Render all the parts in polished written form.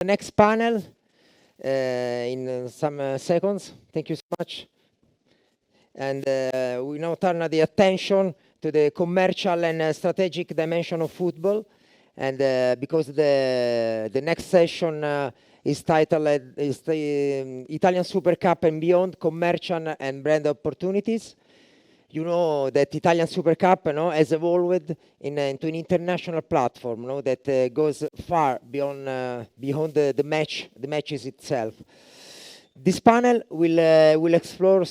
the next panel in some seconds. Thank you so much. And we now turn the attention to the commercial and strategic dimension of football. And because the next session is titled is the Italian Supercup and Beyond, Commercial and Brand Opportunities. You know that Italian Supercup has evolved into an international platform that goes far beyond the matches itself. This panel will explore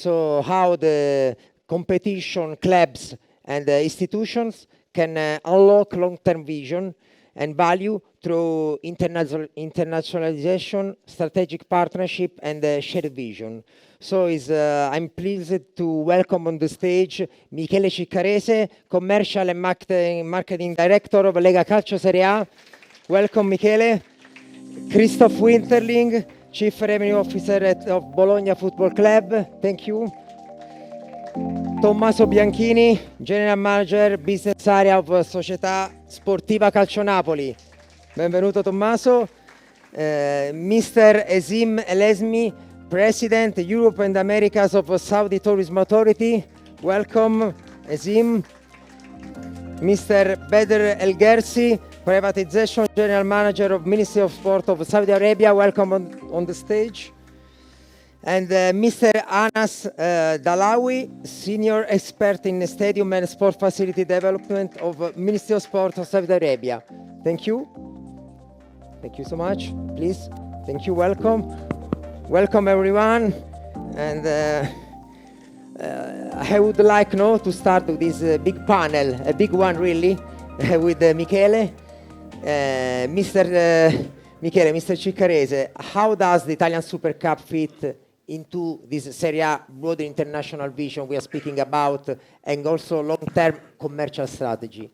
how the competition, clubs and institutions can unlock long-term vision and value through internationalization, strategic partnership and shared vision. So I'm pleased to welcome on the stage Michele Ciccarese, Commercial and Marketing Director of Lega Calcio Serie A. Welcome, Michele. Christoph Winterling, Chief Revenue Officer of Bologna Football Club. Thank you. Tommaso Bianchini, General Manager, Business Area of Società Sportiva Calcio Napoli. Benvenuto, Tommaso. Mr. Hazim Al-Hazmi, President, Europe and Americas of Saudi Tourism Authority. Welcome, Hazim. Mr. Badr Al-Gersi, Privatization General Manager of Ministry of Sport of Saudi Arabia. Welcome on the stage. And Mr. Anas Dahlawi, Senior Expert in Stadium and Sport Facility Development of Ministry of Sport of Saudi Arabia. Thank you. Thank you so much. Please. Thank you. Welcome. Welcome, everyone. And I would like to start with this big panel, a big one really, with Michele. Mr. Ciccarese, how does the Italian Super Cup fit into this Serie A broader international vision we are speaking about and also long-term commercial strategy?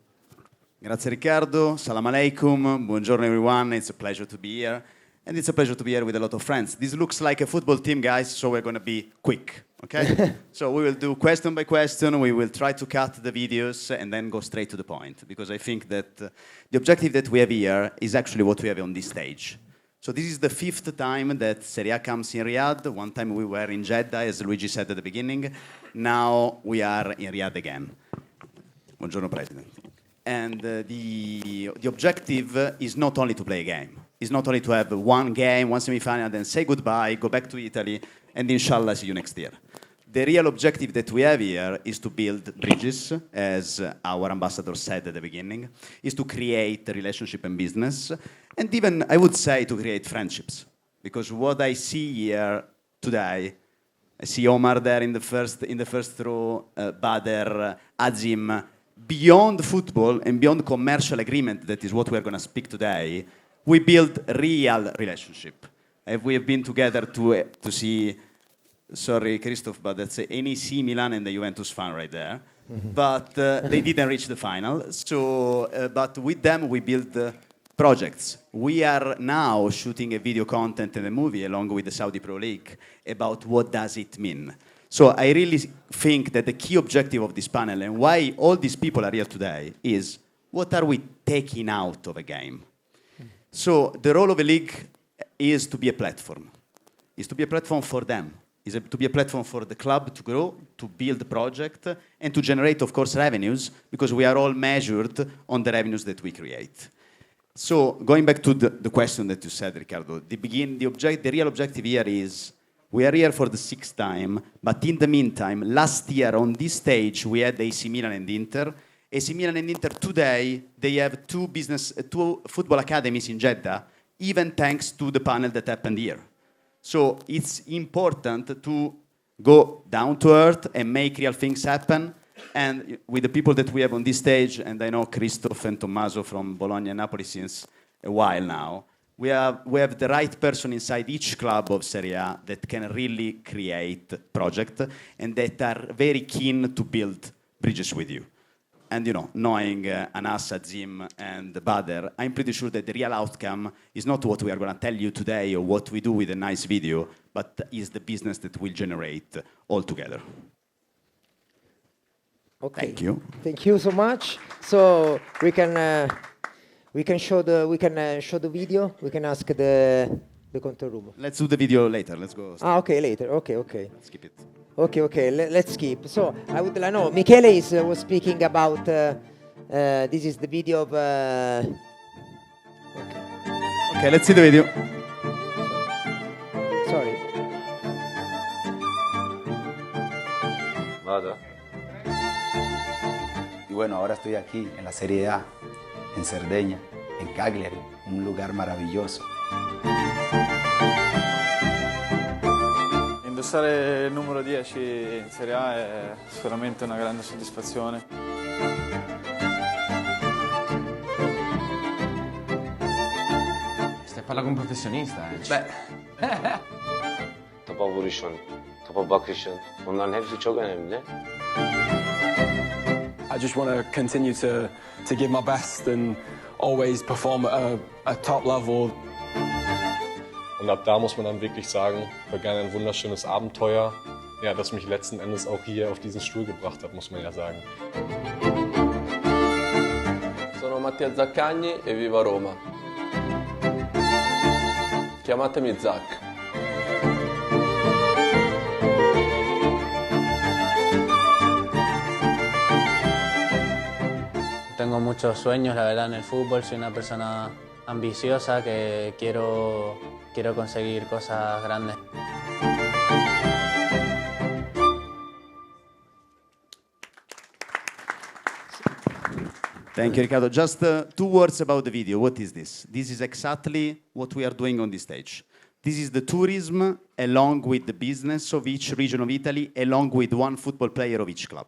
Grazie Riccardo, salam alaikum, buongiorno everyone, it's a pleasure to be here. And it's a pleasure to be here with a lot of friends. This looks like a football team, guys, so we're going to be quick, okay? So we will do question by question, we will try to cut the videos and then go straight to the point, because I think that the objective that we have here is actually what we have on this stage. So this is the 5th time that Serie A comes in Riyadh. One time we were in Jeddah, as Luigi said at the beginning. Now we are in Riyadh again. Buongiorno, President. And the objective is not only to play a game. It's not only to have one game, one semi-final, then say goodbye, go back to Italy, and inshallah see you next year. The real objective that we have here is to build bridges, as our ambassador said at the beginning, is to create a relationship and business, and even, I would say, to create friendships. Because what I see here today, I see Omar there in the first row, Bader, Hazim, beyond football and beyond commercial agreement, that is what we are going to speak today, we build real relationship. We have been together to see, sorry, Christoph, but that's NEC Milan and the Juventus fan right there. But they didn't reach the final. So, but with them, we build projects. We are now shooting a video content and a movie along with the Saudi Pro League about what does it mean. So I really think that the key objective of this panel and why all these people are here today is what are we taking out of a game? So the role of a league is to be a platform. Is to be a platform for them. Is to be a platform for the club to grow, to build a project, and to generate, of course, revenues, because we are all measured on the revenues that we create. So going back to the question that you said, Riccardo, the real objective here is we are here for the 6th time, but in the meantime, last year on this stage, we had AC Milan and Inter. AC Milan and Inter today, they have two football academies in Jeddah, even thanks to the panel that happened here. So it's important to go down to earth and make real things happen. And with the people that we have on this stage, and I know Christoph and Tommaso from Bologna and Napoli since a while now, we have the right person inside each club of Serie A that can really create projects and that are very keen to build bridges with you. And knowing Anas, Hazim, and Bader, I'm pretty sure that the real outcome is not what we are going to tell you today or what we do with a nice video, but is the business that will generate all together. Okay. Thank you. Thank you so much. So we can We can show the video. We can ask the control room. Let's do the video later. Let's go. Okay, later. Okay. Let's skip it. Okay. Let's skip. So I would like know. Michele was speaking about. This is the video of. Okay, let's see the video. Sorry. Vado. Y bueno, ahora estoy aquí en la Serie A, en Cerdeña, en Cagliari, un lugar maravilloso. Indossare il numero 10 in Serie A è sicuramente una grande soddisfazione. Stai parlando con un professionista, Topa vuruşun, topa bakışın, bunların hepsi çok önemli. I just want to continue to give my best and always perform at a top level. Und ab da muss man dann wirklich sagen, begann ein wunderschönes Abenteuer, ja, das mich letzten Endes auch hier auf diesen Stuhl gebracht hat, muss man ja sagen. Sono Mattia Zaccagni e vivo a Roma. Chiamatemi Zac. Tengo muchos sueños, la verdad, en el fútbol. Soy una persona ambiciosa que quiero conseguir cosas grandes. Thank you, Riccardo. Just 2 words about the video. What is this? This is exactly what we are doing on this stage. This is the tourism along with the business of each region of Italy, along with one football player of each club.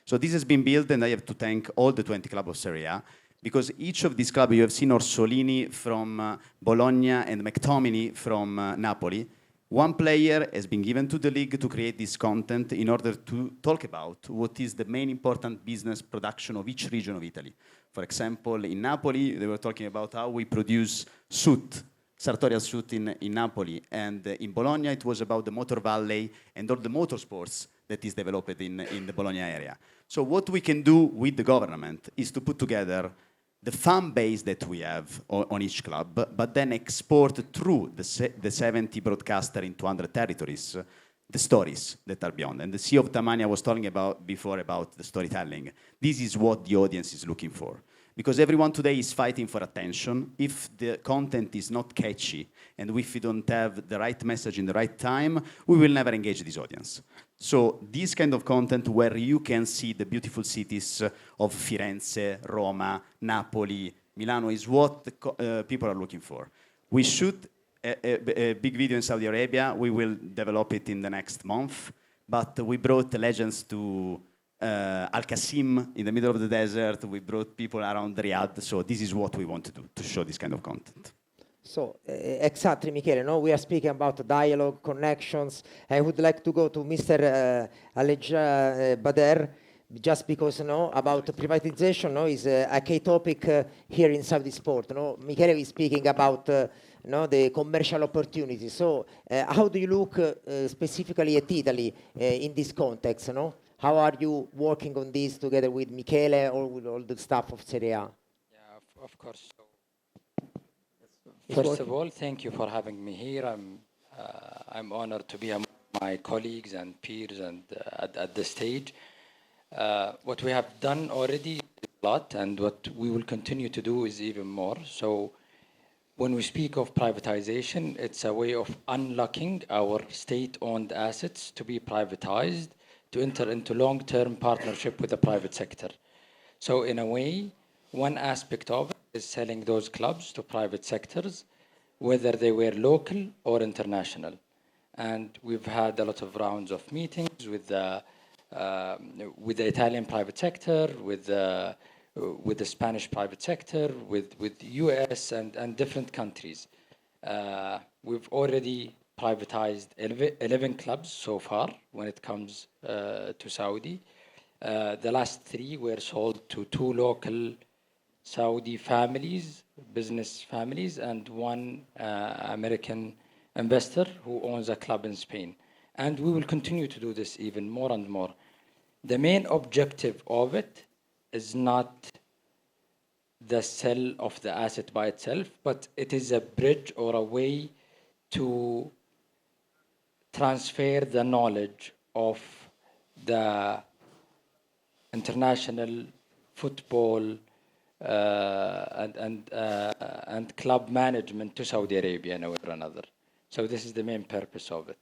So this has been built, and I have to thank all the 20 clubs of Serie A, because each of these clubs, you have seen Orsolini from Bologna and McTominay from Napoli. One player has been given to the league to create this content in order to talk about what is the main important business production of each region of Italy. For example, in Napoli, they were talking about how we produce soot, sartorial soot in Napoli. And in Bologna, it was about the Motor Valley and all the motorsports that is developed in the Bologna area. So what we can do with the government is to put together the fan base that we have on each club, but then export through the 70 broadcaster in 200 territories the stories that are beyond. And the CEO of Tamania was talking about before about the storytelling. This is what the audience is looking for. Because everyone today is fighting for attention. If the content is not catchy, and if we don't have the right message in the right time, we will never engage this audience. So this kind of content where you can see the beautiful cities of Firenze, Roma, Napoli, Milano is what the people are looking for. We shoot a big video in Saudi Arabia. We will develop it in the next month. But we brought the legends to Al-Hazmi in the middle of the desert. We brought people around Riyadh. So this is what we want to do, to show this kind of content. So, exactly, Michele, no? We are speaking about dialogue, connections. I would like to go to Mr. Bader, just because, about privatization, is a key topic here in Saudi sport. Michele is speaking about the commercial opportunities. So, how do you look specifically at Italy in this context? How are you working on this together with Michele or with all the staff of Serie A? Yeah, of course. First of all, thank you for having me here. I'm honored to be among my colleagues and peers and at this stage. What we have done already is a lot, and what we will continue to do is even more. So when we speak of privatization, it's a way of unlocking our state-owned assets to be privatized, to enter into long-term partnership with the private sector. So in a way, one aspect of it is selling those clubs to private sectors, whether they were local or international. And we've had a lot of rounds of meetings with the Italian private sector, with the Spanish private sector, with US and different countries. We've already privatized 11 clubs so far when it comes to Saudi. The last 3 were sold to 2 local Saudi families, business families, and 1 American investor who owns a club in Spain. And we will continue to do this even more and more. The main objective of it is not the sell of the asset by itself, but it is a bridge or a way to transfer the knowledge of the international football and club management to Saudi Arabia in a way or another. So this is the main purpose of it.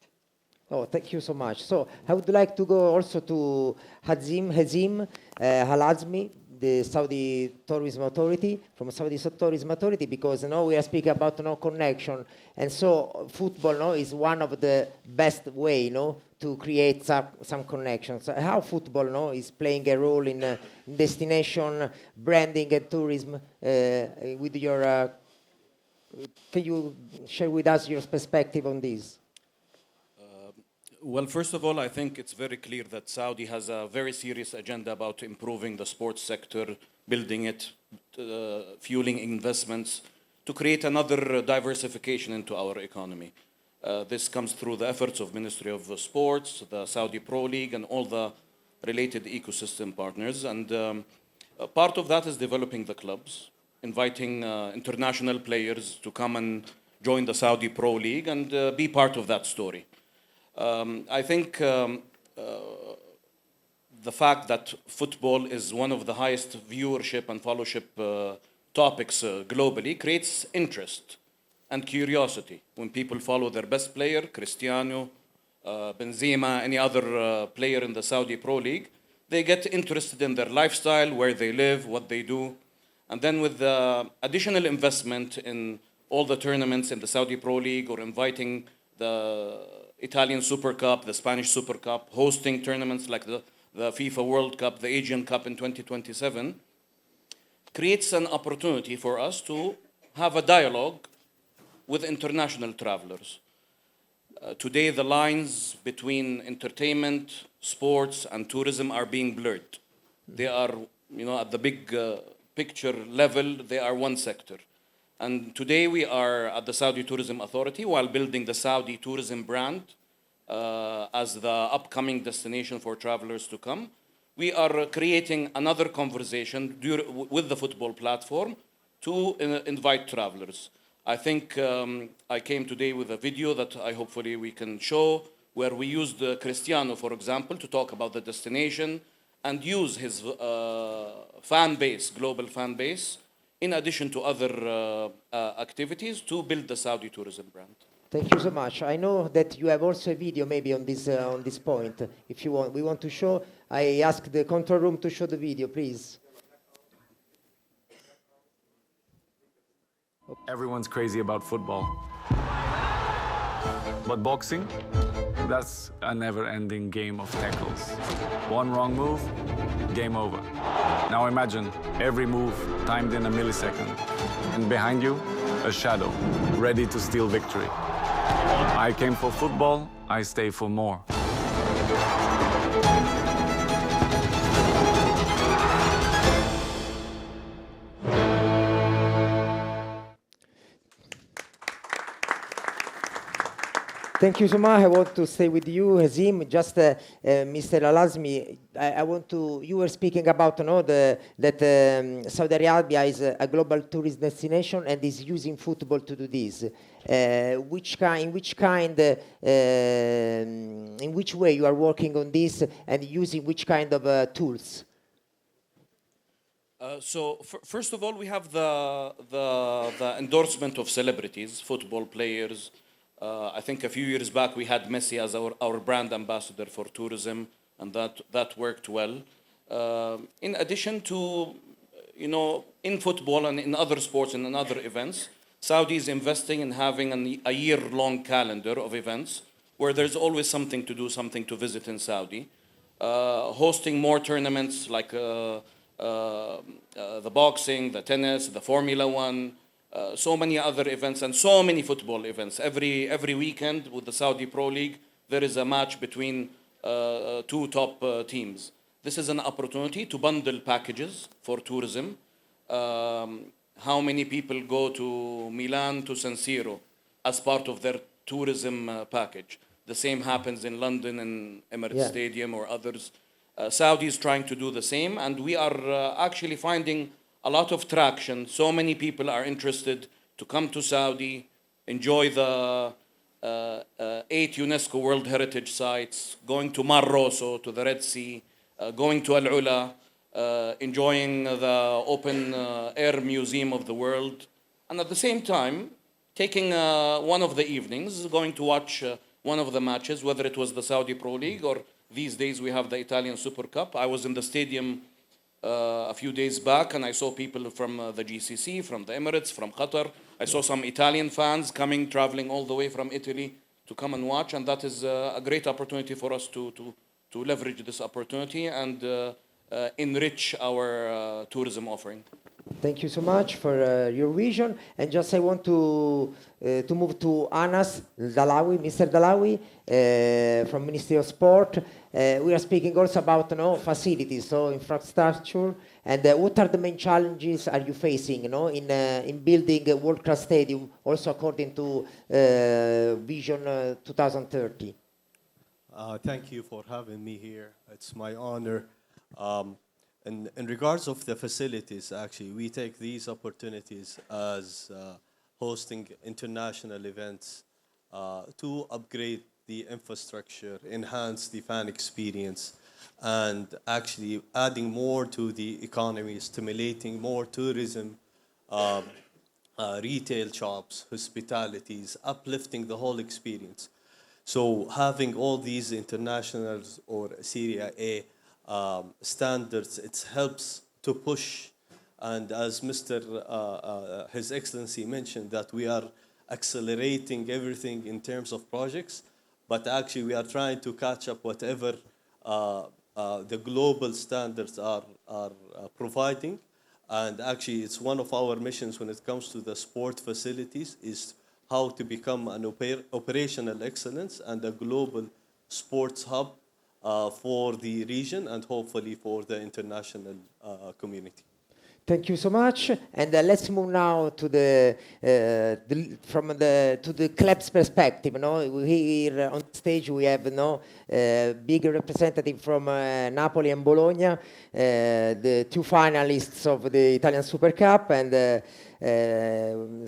Oh, thank you so much. So I would like to go also to Hazim, Al-Hazmi, the Saudi Tourism Authority, from Saudi Tourism Authority, because now we are speaking about connection, and so football is one of the best way to create some connections. How football is playing a role in destination branding and tourism with your. Can you share with us your perspective on this? Well, first of all, I think it's very clear that Saudi has a very serious agenda about improving the sports sector, building it, fueling investments, to create another diversification into our economy. This comes through the efforts of Ministry of Sports, the Saudi Pro League, and all the related ecosystem partners. And part of that is developing the clubs, inviting international players to come and join the Saudi Pro League and be part of that story. I think the fact that football is one of the highest viewership and followership topics globally creates interest and curiosity. When people follow their best player, Cristiano, Benzema, any other player in the Saudi Pro League, they get interested in their lifestyle, where they live, what they do. And then with the additional investment in all the tournaments in the Saudi Pro League, or inviting the Italian Supercup, the Spanish Supercup, hosting tournaments like the FIFA World Cup, the Asian Cup in 2027, creates an opportunity for us to have a dialogue with international travelers. Today, the lines between entertainment, sports, and tourism are being blurred. They are, at the big picture level, they are one sector. And today we are at the Saudi Tourism Authority, while building the Saudi tourism brand as the upcoming destination for travelers to come. We are creating another conversation with the football platform to invite travelers. I think I came today with a video that hopefully we can show, where we used Cristiano, for example, to talk about the destination and use his fan base, global fan base, in addition to other activities, to build the Saudi tourism brand. Thank you so much. I know that you have also a video maybe on this point. If you want, we want to show. I ask the control room to show the video, please. Everyone's crazy about football. But boxing, that's a never-ending game of tackles. One wrong move, game over. Now imagine every move timed in a millisecond, and behind you, a shadow, ready to steal victory. I came for football, I stay for more. Thank you so much. I want to stay with you, Hazim. Just, Mr. Al-Hazmi, I want to. You were speaking about that Saudi Arabia is a global tourist destination and is using football to do this. In which way you are working on this and using which kind of tools? First of all, we have the endorsement of celebrities, football players. I think a few years back we had Messi as our brand ambassador for tourism, and that worked well. In addition to, in football and in other sports and in other events, Saudi is investing in having a year-long calendar of events where there's always something to do, something to visit in Saudi. Hosting more tournaments like the boxing, the tennis, the Formula One, so many other events, and so many football events. Every weekend with the Saudi Pro League, there is a match between two top teams. This is an opportunity to bundle packages for tourism. How many people go to Milan to San Siro as part of their tourism package? The same happens in London and Emirates Stadium or others. Saudi is trying to do the same, and we are actually finding a lot of traction. So many people are interested to come to Saudi, enjoy the 8 UNESCO World Heritage Sites, going to Mar Rosso, to the Red Sea, going to Al Ula, enjoying the open air museum of the world, and at the same time, taking one of the evenings, going to watch one of the matches, whether it was the Saudi Pro League or these days we have the Italian Supercup. I was in the stadium a few days back and I saw people from the GCC, from the Emirates, from Qatar. I saw some Italian fans coming, traveling all the way from Italy to come and watch, and that is a great opportunity for us to leverage this opportunity and enrich our tourism offering. Thank you so much for your vision. And just I want to move to Anas Dahlawi, Mr. Dahlawi, from Ministry of Sport. We are speaking also about facilities, so infrastructure, and what are the main challenges are you facing in building a world-class stadium, also according to Vision 2030? Thank you for having me here. It's my honor. In regards of the facilities, actually, we take these opportunities as hosting international events to upgrade the infrastructure, enhance the fan experience, and actually adding more to the economy, stimulating more tourism, retail shops, hospitalities, uplifting the whole experience. So having all these internationals or Serie A standards, it helps to push, and as His Excellency mentioned, that we are accelerating everything in terms of projects, but actually we are trying to catch up whatever the global standards are providing, and actually it's one of our missions when it comes to the sport facilities is how to become an operational excellence and a global sports hub for the region and hopefully for the international community. Thank you so much. And let's move now to the club's perspective. Here on stage we have big representative from Napoli and Bologna, the two finalists of the Italian Supercup, and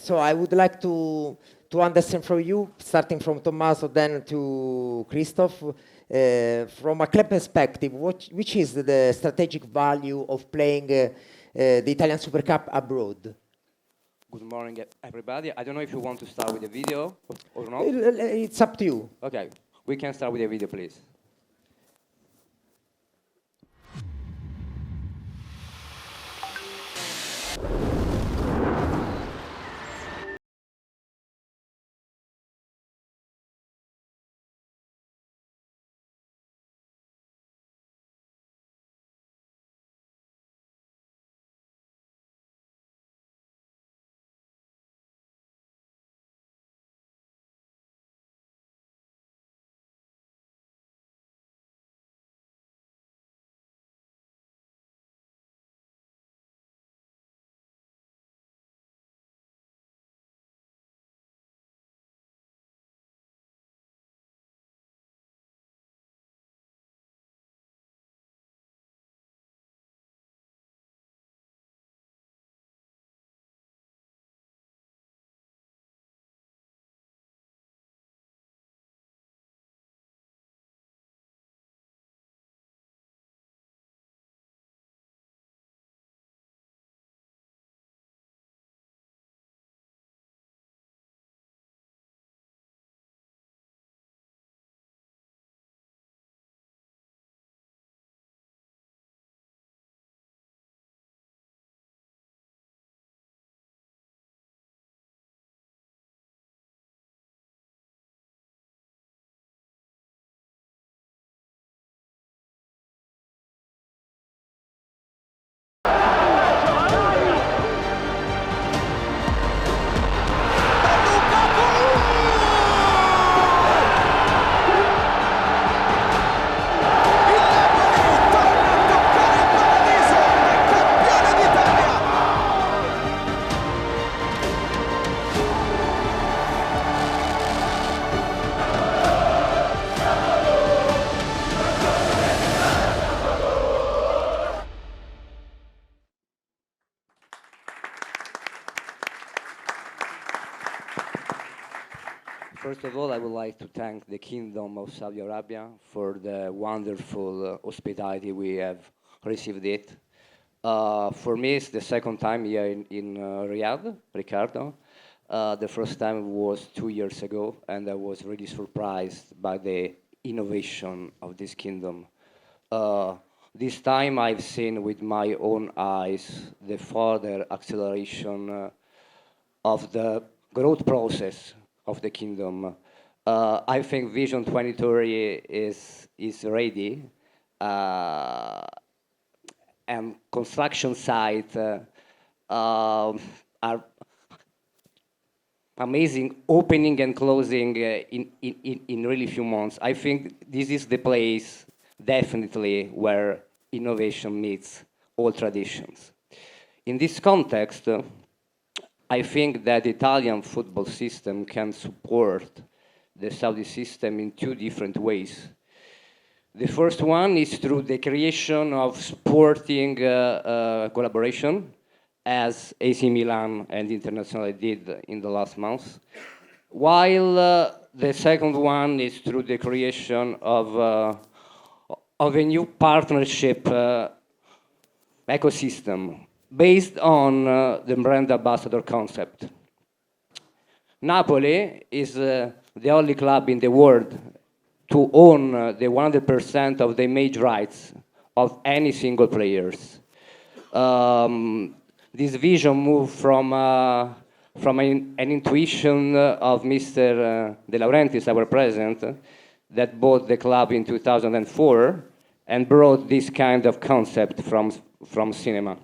so I would like to understand from you, starting from Tommaso, then to Christoph. From a club perspective, which is the strategic value of playing the Italian Super Cup abroad? Good morning, everybody. I don't know if you want to start with the video or not. It's up to you. Okay, we can start with the video, please. First of all, I would like to thank the Kingdom of Saudi Arabia for the wonderful hospitality we have received it. For me, it's the second time here in Riyadh, Riccardo. The first time was 2 years ago, and I was really surprised by the innovation of this kingdom. This time I've seen with my own eyes the further acceleration of the growth process of the kingdom. I think Vision 2030 is ready, and construction sites are amazing, opening and closing in really few months. I think this is the place definitely where innovation meets all traditions. In this context, I think that the Italian football system can support the Saudi system in two different ways. The first one is through the creation of sporting collaboration, as AC Milan and Internazionale did in the last months, while the second one is through the creation of a new partnership ecosystem based on the brand ambassador concept. Napoli is the only club in the world to own the 100% of the image rights of any single players. This vision moved from an intuition of Mr. De Laurentiis, our president, that bought the club in 2004 and brought this kind of concept from cinema.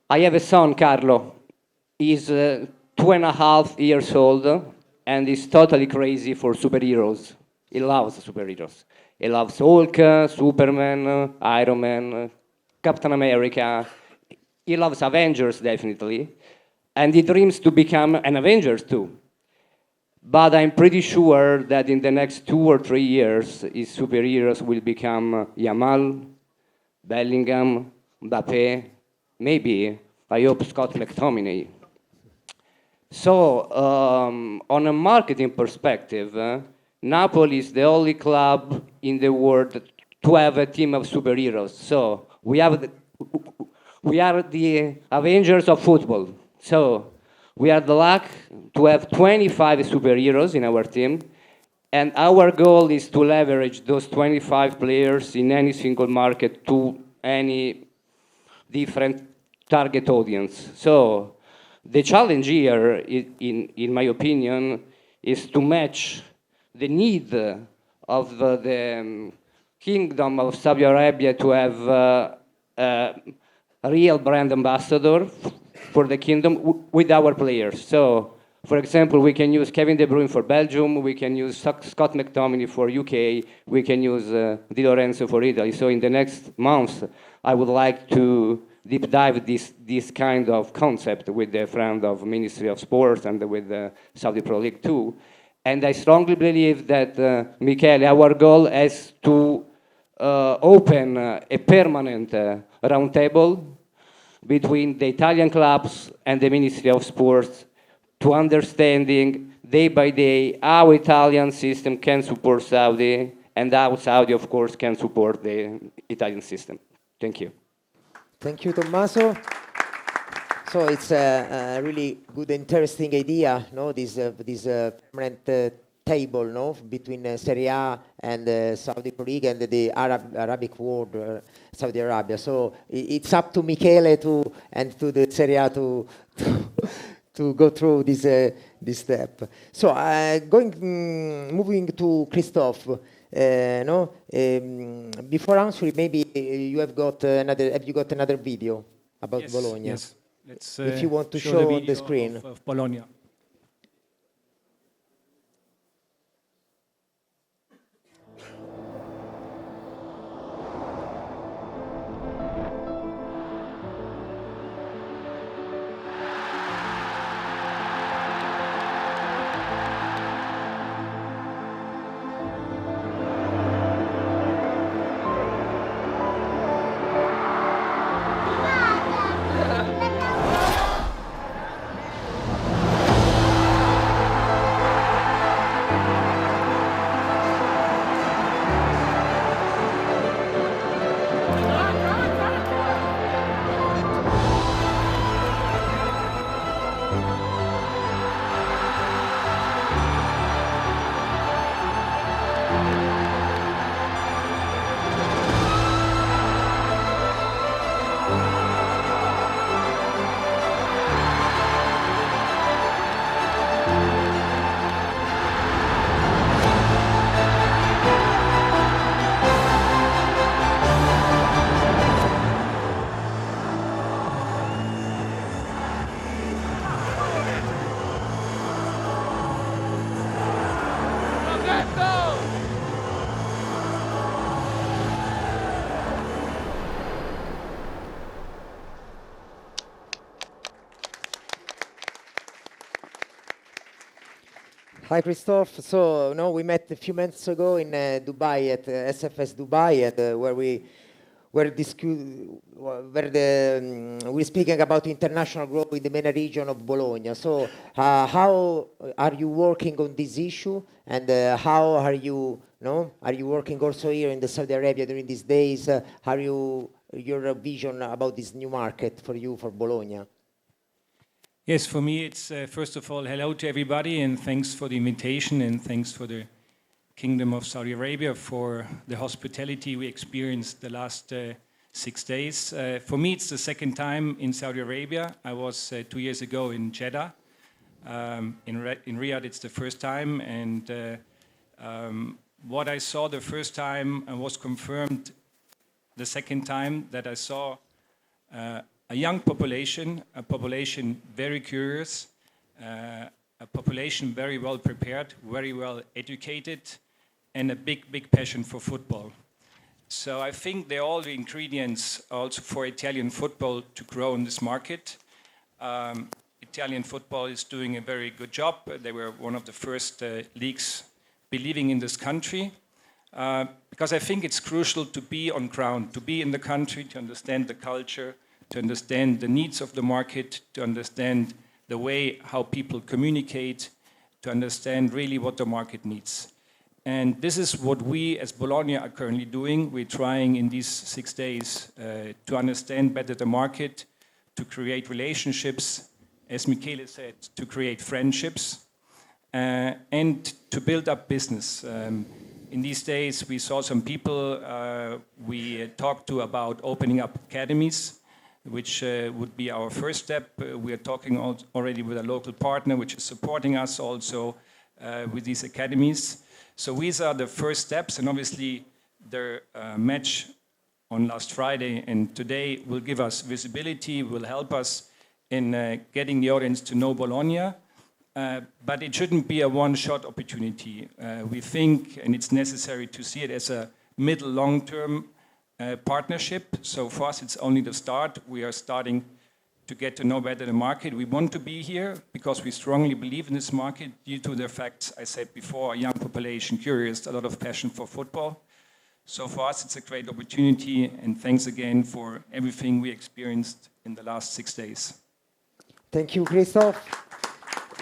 I have a son, Carlo. He's 2.5 years old and he's totally crazy for superheroes. He loves superheroes. He loves Hulk, Superman, Iron Man, Captain America. He loves Avengers, definitely. And he dreams to become an Avenger, too. But I'm pretty sure that in the next 2 or 3 years, his superheroes will become Yamal, Bellingham, Mbappe, maybe, I hope, Scott McTominay. So, on a marketing perspective, Napoli is the only club in the world to have a team of superheroes. So, we are the Avengers of football. So, we are the luck to have 25 superheroes in our team, and our goal is to leverage those 25 players in any single market to any different target audience. So the challenge here, in my opinion, is to match the need of the Kingdom of Saudi Arabia to have a real brand ambassador for the kingdom with our players. So, for example, we can use Kevin De Bruyne for Belgium, we can use Scott McTominay for UK, we can use Di Lorenzo for Italy. So in the next months, I would like to deep dive this kind of concept with the friend of Ministry of Sports and with the Saudi Pro League too. And I strongly believe that, Michele, our goal is to open a permanent roundtable between the Italian clubs and the Ministry of Sports to understanding day by day how Italian system can support Saudi and how Saudi, of course, can support the Italian system. Thank you. Thank you, Tommaso. So it's a really good, interesting idea, no? This permanent table, no, between Serie A and Saudi Pro League and the Arabic world, Saudi Arabia. So it's up to Michele and to the Serie A to go through this step. So moving to Christoph. Before answering, maybe you have got another video about Bologna? Yes. Let's, if you want to show show the on the screen. of Bologna. Hi, Christoph. So, no, we met a few months ago in Dubai at SFS Dubai, and where we were we're speaking about international growth in the MENA region of Bologna. So, how are you working on this issue, and how are you, are you working also here in the Saudi Arabia during these days? Are you your vision about this new market for you for Bologna? Yes, for me, it's first of all, hello to everybody, and thanks for the invitation, and thanks for the Kingdom of Saudi Arabia for the hospitality we experienced the last 6 days. For me, it's the second time in Saudi Arabia. I was 2 years ago in Jeddah. In Riyadh, it's the first time, and what I saw the first time was confirmed the second time, that I saw a young population, a population very curious, a population very well prepared, very well educated, and a big passion for football. So I think they're all the ingredients also for Italian football to grow in this market. Italian football is doing a very good job. They were one of the first leagues believing in this country. Because I think it's crucial to be on ground, to be in the country, to understand the culture, to understand the needs of the market, to understand the way how people communicate, to understand really what the market needs. And this is what we as Bologna are currently doing. We're trying in these 6 days to understand better the market, to create relationships, as Michele said, to create friendships, and to build up business. In these days, we saw some people we talked to about opening up academies, which would be our first step. We are talking already with a local partner, which is supporting us also with these academies. So these are the first steps, and obviously the match on last Friday and today will give us visibility, will help us in getting the audience to know Bologna. But it shouldn't be a one-shot opportunity. We think, and it's necessary to see it as a middle, long-term partnership. So for us, it's only the start. We are starting to get to know better the market. We want to be here because we strongly believe in this market due to the facts I said before, a young population, curious, a lot of passion for football. So for us, it's a great opportunity, and thanks again for everything we experienced in the last 6 days. Thank you, Christoph.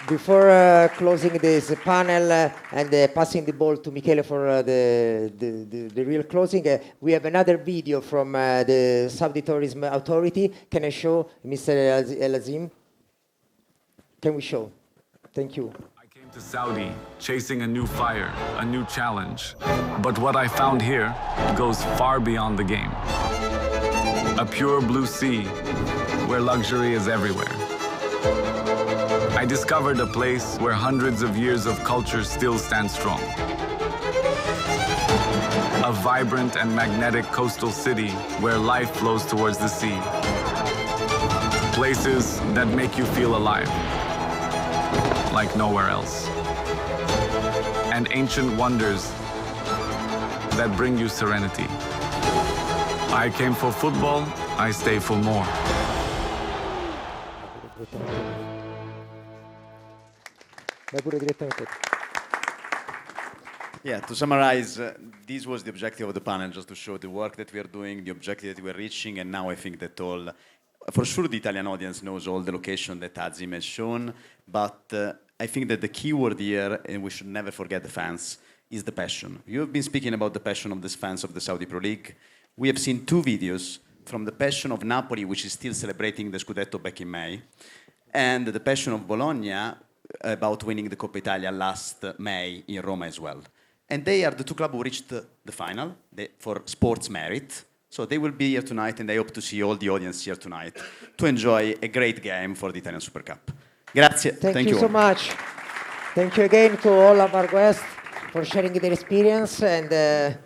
Before closing this panel and passing the ball to Michele for the real closing, we have another video from the Saudi Tourism Authority. Can I show Mr. Al-Hazmi? Can we show? Thank you. I came to Saudi chasing a new fire, a new challenge. But what I found here goes far beyond the game. A pure blue sea where luxury is everywhere. I discovered a place where hundreds of years of culture still stand strong. A vibrant and magnetic coastal city where life flows towards the sea. Places that make you feel alive, like nowhere else. And ancient wonders that bring you serenity. I came for football, I stay for more. Yeah, to summarize, this was the objective of the panel, just to show the work that we are doing, the objective that we are reaching, and now I think that for sure the Italian audience knows all the location that Hazim has shown, but I think that the key word here, and we should never forget the fans, is the passion. You have been speaking about the passion of the fans of the Saudi Pro League. We have seen 2 videos from the passion of Napoli, which is still celebrating the Scudetto back in May, and the passion of Bologna about winning the Coppa Italia last May in Roma as well. And they are the 2 clubs who reached the final for sports merit. So they will be here tonight, and I hope to see all the audience here tonight to enjoy a great game for the Italian Supercup. Grazie. Thank you all. so much. Thank you again to all of our guests for sharing their experience, and